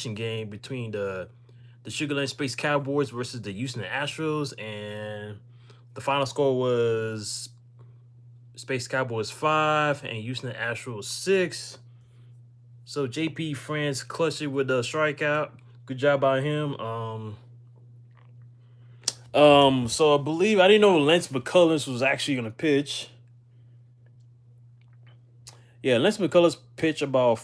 game between the Sugarland Space Cowboys versus the Houston Astros, and the final score was Space Cowboys 5 and Houston Astros 6. So JP France clutched it with a strikeout. Good job by him. So I believe I didn't know Lance McCullers was actually gonna pitch. Yeah, Lance McCullers pitched about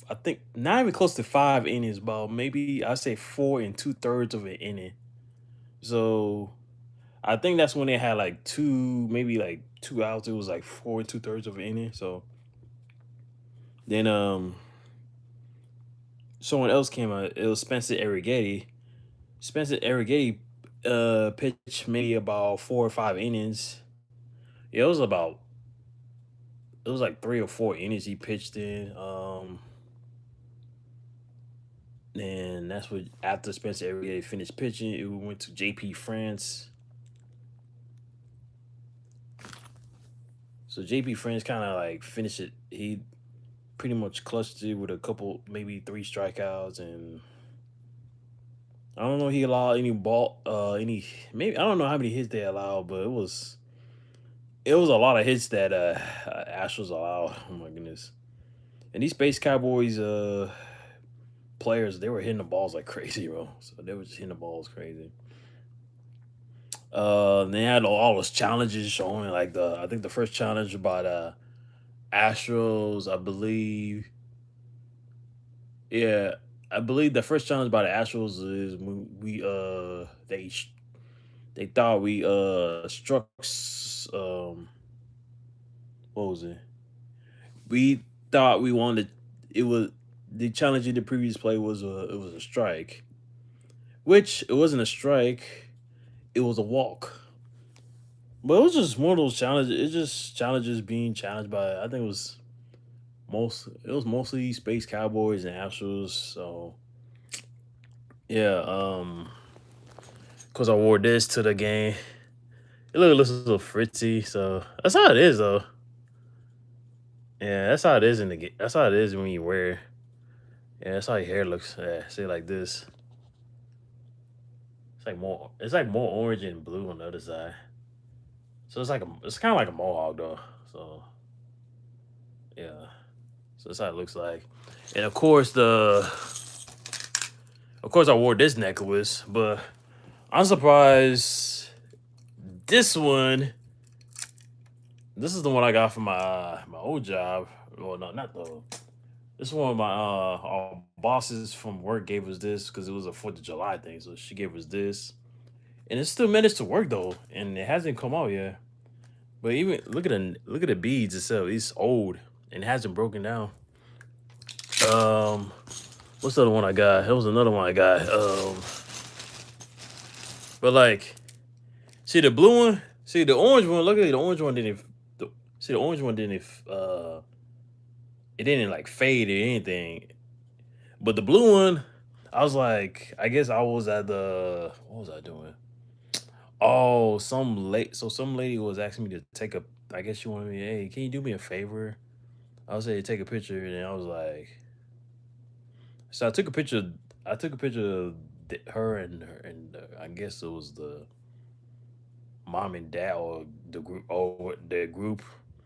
I think not even close to 5 innings, about maybe I say 4 and 2/3 of an inning. So I think that's when they had like maybe like 2 outs. It was like 4 and 2/3 of an inning. So then someone else came out. It was Spencer Arrighetti. Spencer Arrighetti pitched maybe about 4 or 5 innings. Yeah, it was like 3 or 4 innings he pitched in. And that's what after Spencer Arrighetti finished pitching, it went to JP France. So JP France kind of like finished it. He pretty much clutched it with a couple, maybe 3 strikeouts, and I don't know he allowed any maybe I don't know how many hits they allowed, but it was a lot of hits that Astros allowed. Oh my goodness! And these Space Cowboys players, they were hitting the balls like crazy, bro. So they were just hitting the balls crazy. They had all those challenges showing, like I think the first challenge by the Astros, I believe. Yeah, I believe the first challenge by the Astros is when they thought we struck what was it? We thought we wanted it was the challenge in the previous play was a strike, which it wasn't a strike, it was a walk. But it was just one of those challenges. It's just challenges being challenged by, I think it was mostly Space Cowboys and Astros. So yeah, cause I wore this to the game. It looks a little fritzy, so that's how it is though. Yeah, that's how it is in the game. That's how it is when you wear. Yeah, that's how your hair looks. Yeah, see like this. It's like more orange and blue on the other side. So it's kind of like a mohawk though. So yeah, so that's how it looks like. And of course I wore this necklace, but I'm surprised this one. This is the one I got from my old job. Well, no, not the. This one of my our bosses from work gave us this because it was a 4th of July thing. So she gave us this, and it still managed to work though, and it hasn't come out yet. But even look at the beads itself. It's old and it hasn't broken down. Um, what's the other one I got? There was another one I got. But like, see the blue one, see the orange one. Look at the orange one. See the orange one didn't it didn't like fade or anything. But the blue one, I was like, I guess I was at the what was I doing? Oh, some lady was asking me to take a. I guess she wanted me. Hey, can you do me a favor? I was say take a picture, and I was like, so I took a picture. I took a picture of her and I guess it was the mom and dad or the group or the group.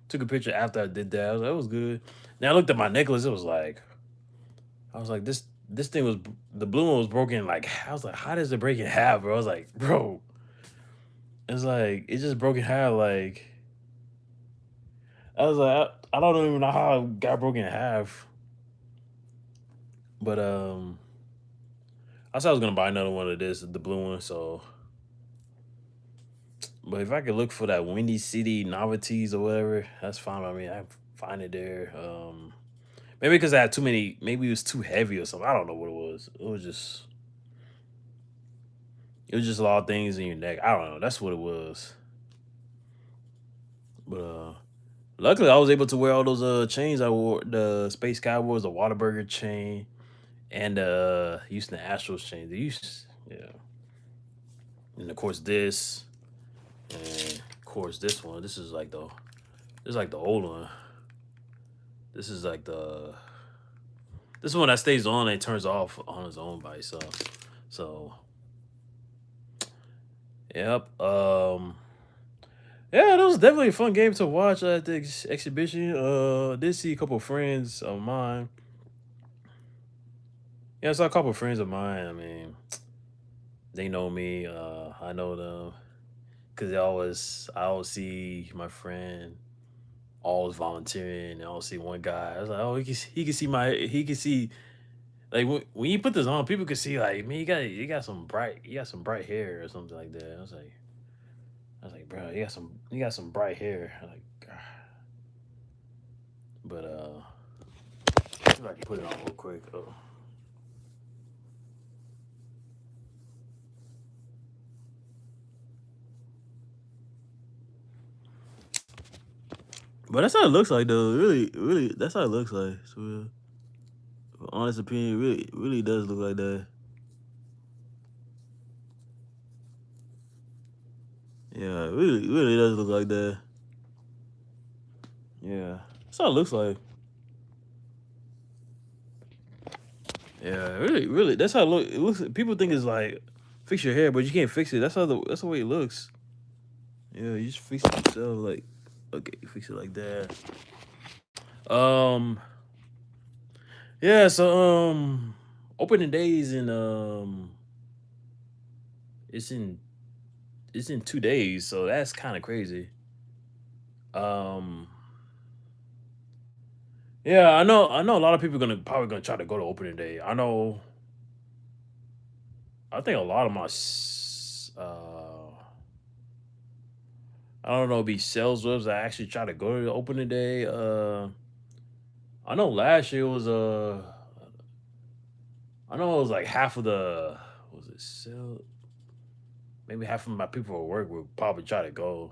Took a picture after I did that. I was like, that was good. Now I looked at my necklace. It was like I was like this thing was the blue one was broken. Like I was like, how does it break in half, bro? I was like, bro, it's like it just broke in half. Like I was like, I don't even know how it got broken in half. But I said I was gonna buy another one of this, the blue one. So, but if I could look for that Windy City novelties or whatever, that's fine by me. I find it there. Maybe because I had too many. Maybe it was too heavy or something. I don't know what it was. It was just a lot of things in your neck. I don't know. That's what it was. But luckily I was able to wear all those chains I wore. The Space Cowboys, the Whataburger chain, and Houston Astros chain. Yeah. And of course this, and of course this one. This is like the old one. This is like the This one that stays on and turns off on its own by itself. So, yep. Yeah, that was definitely a fun game to watch at the exhibition. Did see a couple of friends of mine. Yeah, I saw a couple of friends of mine. I mean, they know me. I know them because I always see my friend always volunteering. I always see one guy. I was like, oh, he can see he can see like when you put this on, people can see like man, you got some bright hair or something like that. I was like, bro, you got some bright hair. Like, but see if I can put it on real quick. Oh. But that's how it looks like though. Really, really, that's how it looks like. So, honest opinion, really does look like that. Yeah, really does look like that. Yeah, that's how it looks like. Yeah, really, that's how it looks. People think it's like fix your hair, but you can't fix it. That's the way it looks. Yeah, you just fix it yourself. Like, okay, you fix it like that. Um, yeah. So, opening days in it's in it's in 2 days, so that's kind of crazy. Um, yeah, I know a lot of people probably gonna try to go to opening day. I think a lot of I don't know, be sales reps that actually try to go to the opening day. I know last year was I know it was like half of the was it sale maybe half of my people at work would probably try to go.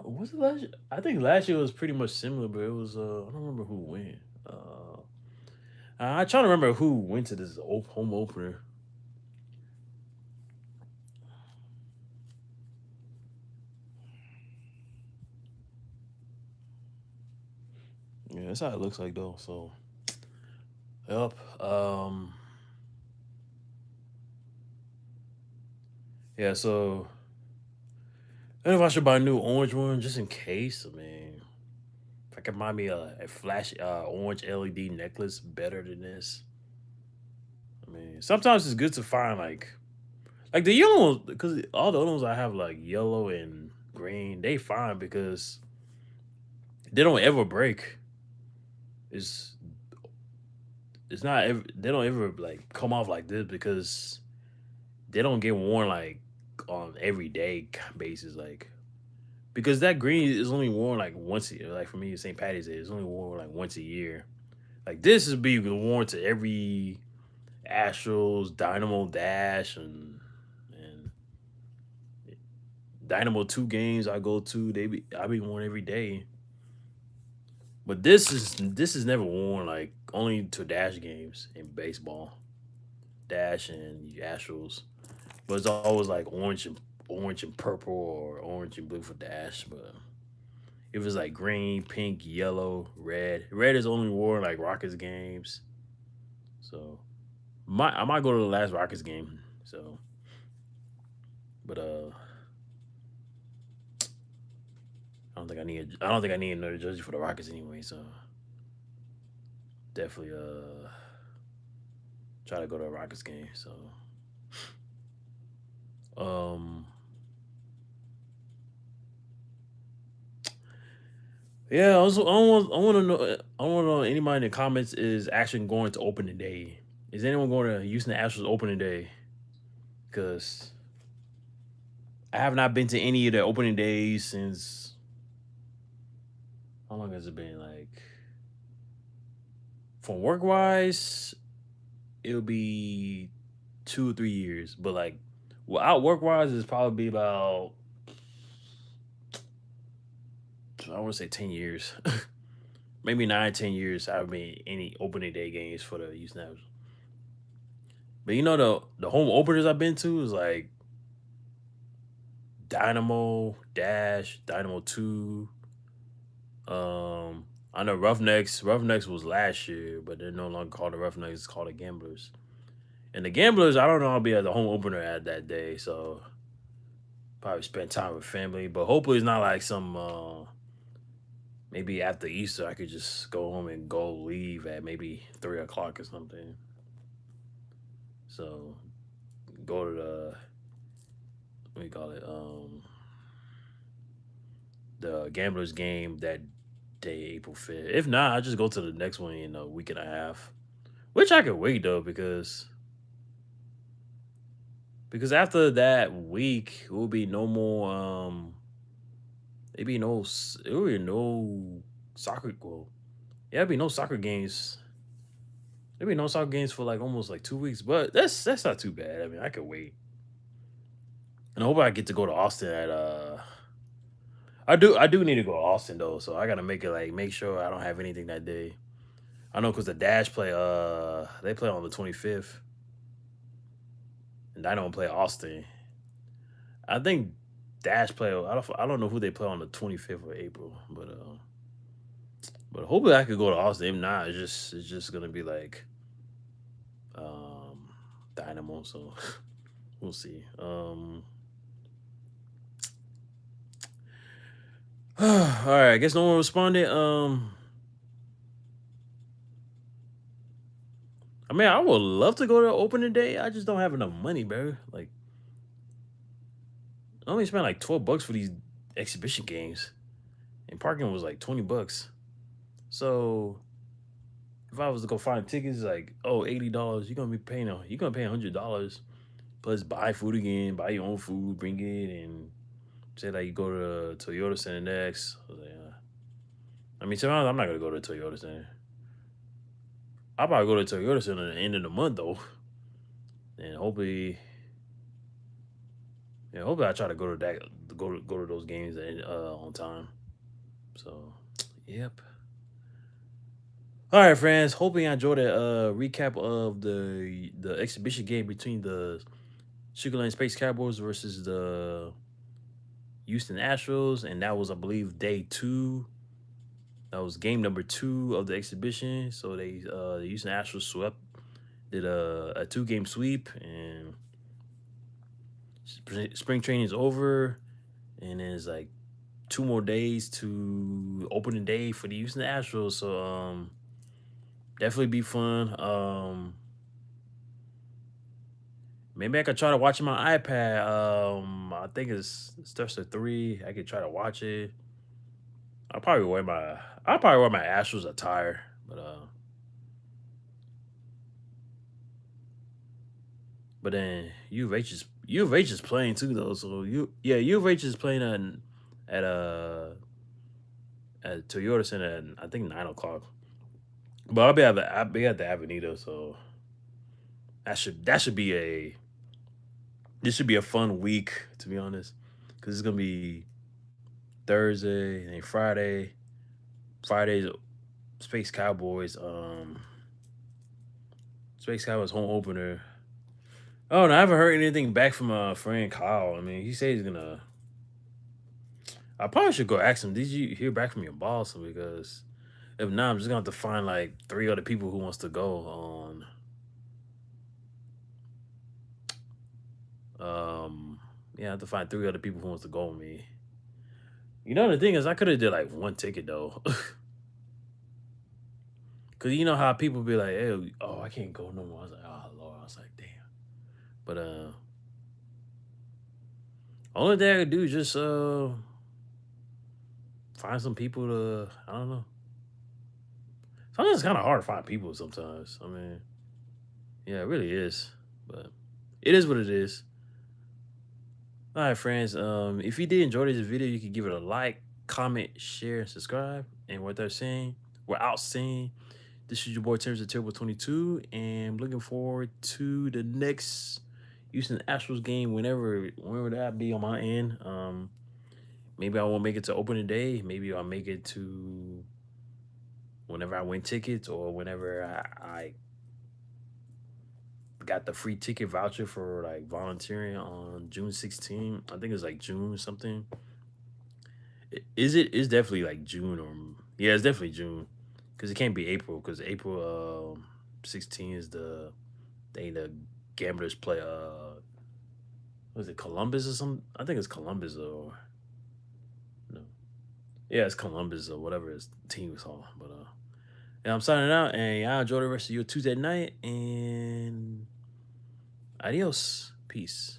Was it last year? I think last year was pretty much similar, but it was I don't remember who went. I trying to remember who went to this home opener. Yeah, that's how it looks like though. So, yep. Yeah. So, I don't know if I should buy a new orange one just in case. I mean, if I can buy me a flash orange LED necklace better than this. I mean, sometimes it's good to find like the yellow ones because all the other ones I have like yellow and green. They fine because they don't ever break. It's it's not ever they don't ever like come off like this because they don't get worn like on everyday basis. Like because that green is only worn like once a year. Like for me, St. Patty's Day is only worn like once a year. Like this is be worn to every Astros, Dynamo Dash, and Dynamo 2 games I go to. I be worn every day. But this is never worn like only to Dash games in baseball, Dash and Astros. But it's always like orange and purple or orange and blue for Dash. But if it's like green, pink, yellow, red is only worn like Rockets games. So I might go to the last Rockets game. So, but I don't think I need another jersey for the Rockets anyway. So definitely try to go to a Rockets game. So um yeah, I want to know anybody in the comments is actually going to opening day. Is anyone going to Houston Astros opening day? Because I have not been to any of the opening days since how long has it been? Like from work wise, it'll be 2 or 3 years. But like without work wise, it's probably about I want to say 10 years, maybe 9, 10 years. I've been any opening day games for the Houston Astros. But you know the home openers I've been to is like Dynamo Dash, Dynamo 2. I know Roughnecks. Roughnecks was last year, but they're no longer called the Roughnecks. It's called the Gamblers. And the Gamblers, I don't know. I'll be at the home opener at that day, so probably spend time with family. But hopefully, it's not like some. Maybe after Easter, I could just go home and go leave at maybe 3 o'clock or something. So go to the what do you call it? The Gamblers game that day, April 5th. If not, I just go to the next one in a week and a half. Which I could wait though, because after that week, it will be no more. It will be no soccer. Well, yeah, it'll be no soccer games. There'll be no soccer games for like almost like 2 weeks, but that's not too bad. I mean, I could wait, and I hope I get to go to Austin at. I do need to go to Austin though, so I gotta make sure I don't have anything that day. I know because the Dash play they play on the 25th, and I don't play Austin. I think Dash play. I don't know who they play on the 25th of April, but hopefully I could go to Austin. If not, it's just gonna be like um Dynamo. So we'll see. All right. I guess no one responded. I mean, I would love to go to opening day. I just don't have enough money, bro. Like, I only spent like $12 for these exhibition games, and parking was like $20. So if I was to go find tickets, like $80, you're gonna pay $100 plus buy food again, buy your own food, bring it, and say like you go to Toyota Center next. I mean, sometimes I'm not gonna go to Toyota Center. I'll probably go to Toyota Center at the end of the month though, and hopefully I try to go to those games on time. So, yep. All right, friends. Hoping you enjoyed a recap of the exhibition game between the Sugarland Space Cowboys versus the Houston Astros, and that was, I believe, day two. That was game number 2 of the exhibition. So the Houston Astros did a 2-game sweep, and spring training is over, and then it's like 2 more days to opening day for the Houston Astros. So definitely be fun. Maybe I could try to watch it on my iPad. I think it starts at 3. I could try to watch it. I'll probably wear my Astros attire, but then U of H is playing too though. So U of H is playing at Toyota Center at I think 9 o'clock. But I'll be at the Avenida, so that should be a this should be a fun week, to be honest, because it's gonna be Thursday and then Friday. Friday's Space Cowboys. Space Cowboys home opener. Oh no, I haven't heard anything back from friend Kyle. I mean, he said he's gonna. I probably should go ask him. Did you hear back from your boss? Because if not, I'm just gonna have to find like 3 other people who wants to go on. Yeah, I have to find 3 other people who wants to go with me. You know, the thing is, I could have did like one ticket though, because you know how people be like, "Hey, oh, I can't go no more." I was like, "Oh Lord," I was like, "Damn." But only thing I could do is just find some people to. I don't know. Sometimes it's kind of hard to find people. Sometimes, I mean, yeah, it really is. But it is what it is. All right, friends. If you did enjoy this video, you can give it a like, comment, share, and subscribe. And what they're saying, we're out saying. This is your boy Terrence the Terrible 22, and I'm looking forward to the next Houston Astros game whenever that be on my end. Maybe I won't make it to opening day. Maybe I'll make it to whenever I win tickets, or whenever I got the free ticket voucher for like volunteering on June 16th. I think it's like June or something. Is it? It's definitely like June, or Yeah, it's definitely June because it can't be April because April 16 is the day the Gamblers play. Was it Columbus or something? I think it's Columbus or no. Yeah, it's Columbus or whatever his team was on. But yeah, I'm signing out, and y'all enjoy the rest of your Tuesday night, and adios, peace.